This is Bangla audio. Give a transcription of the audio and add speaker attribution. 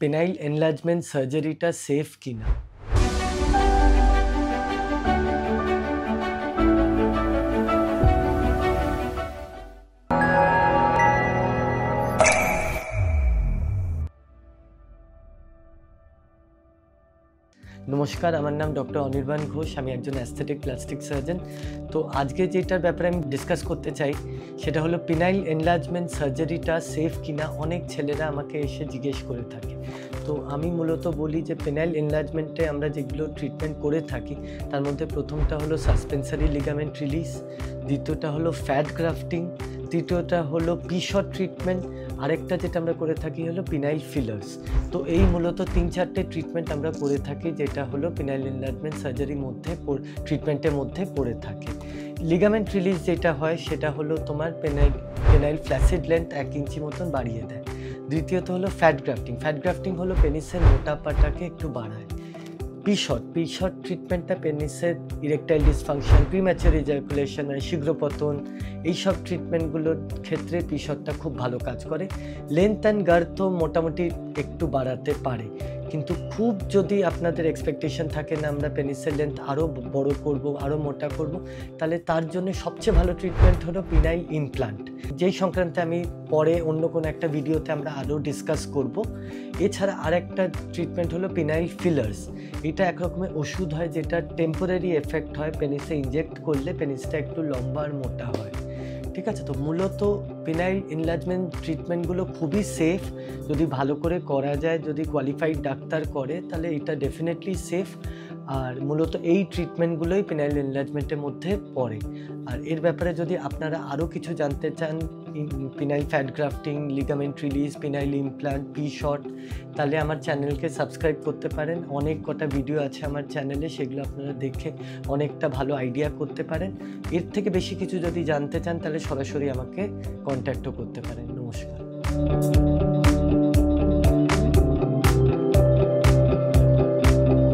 Speaker 1: পেনাইল এনলার্জমেন্ট সার্জারিটা সেফ কিনা। নমস্কার, আমার নাম ডক্টর অনির্বাণ ঘোষ। আমি একজন অ্যাস্থেটিক প্লাস্টিক সার্জন। তো আজকে যেটার ব্যাপারে আমি ডিসকাস করতে চাই সেটা হলো পেনাইল এনলার্জমেন্ট সার্জারিটা সেফ কিনা। অনেক ছেলেরা আমাকে এসে জিজ্ঞেস করে থাকে। তো আমি মূলত বলি যে পেনাইল এনলার্জমেন্টে আমরা যেগুলো ট্রিটমেন্ট করে থাকি তার মধ্যে প্রথমটা হলো সাসপেন্সারি লিগামেন্ট রিলিজ, দ্বিতীয়টা হলো ফ্যাট গ্রাফটিং, তৃতীয়টা হলো পিশট ট্রিটমেন্ট, আরেকটা যেটা আমরা করে থাকি হলো পেনাইল ফিলার্স। তো এই মূলত 3-4টে ট্রিটমেন্ট আমরা করে থাকি যেটা হলো পেনাইল এনলার্জমেন্ট সার্জারির মধ্যে ট্রিটমেন্টের মধ্যে পড়ে থাকে। লিগামেন্ট রিলিজ যেটা হয় সেটা হলো তোমার পেনাইল ফ্ল্যাসিড লেন্থ 1 ইঞ্চি মতন বাড়িয়ে দেয়। দ্বিতীয়ত হলো ফ্যাট গ্রাফটিং। ফ্যাট গ্রাফটিং হলো পেনিসের মোটাপাটাকে একটু বাড়ায়। পিশট ট্রিটমেন্টটা পেনিসের ইরেকটাইল ডিসফাংশন, প্রিম্যাচার ইজাকুলেশন, শীঘ্র পতন, এইসব ট্রিটমেন্টগুলোর ক্ষেত্রে পিশটটা খুব ভালো কাজ করে। লেন্থ অ্যান্ড গার্থও মোটামুটি একটু বাড়াতে পারে, কিন্তু খুব যদি আপনাদের এক্সপেকটেশন থাকে না আমরা পেনিসের লেন্থ আরও বড় করব, আরও মোটা করব, তাহলে তার জন্য সবচেয়ে ভালো ট্রিটমেন্ট হলো পেনাইল ইমপ্লান্ট, যেই সংক্রান্তে আমি পরে অন্য কোনো একটা ভিডিওতে আমরা আরও ডিসকাস করব। এছাড়া আরেকটা ট্রিটমেন্ট হলো পেনাইল ফিলার্স। এটা এক রকমের ওষুধ হয় যেটা টেম্পোরারি এফেক্ট হয়, পেনিসে ইনজেক্ট করলে পেনিসটা একটু লম্বা আর মোটা হয়। ঠিক আছে, তো মূলত পেনাইল এনলার্জমেন্ট ট্রিটমেন্টগুলো খুবই সেফ যদি ভালো করে করা যায়, যদি কোয়ালিফাইড ডাক্তার করে তাহলে এটা ডেফিনেটলি সেফ। আর মূলত এই ট্রিটমেন্টগুলোই পেনাইল এনলার্জমেন্টের মধ্যে পড়ে। আর এর ব্যাপারে যদি আপনারা আরও কিছু জানতে চান, penile fat grafting, ligament release, penile implant, পিশট, তাহলে আমার চ্যানেলকে সাবস্ক্রাইব করতে পারেন। অনেক কটা ভিডিও আছে আমার চ্যানেলে, সেগুলো আপনারা দেখে অনেকটা ভালো আইডিয়া করতে পারেন। এর থেকে বেশি কিছু যদি জানতে চান তাহলে সরাসরি আমাকে কন্ট্যাক্টও করতে পারেন। নমস্কার।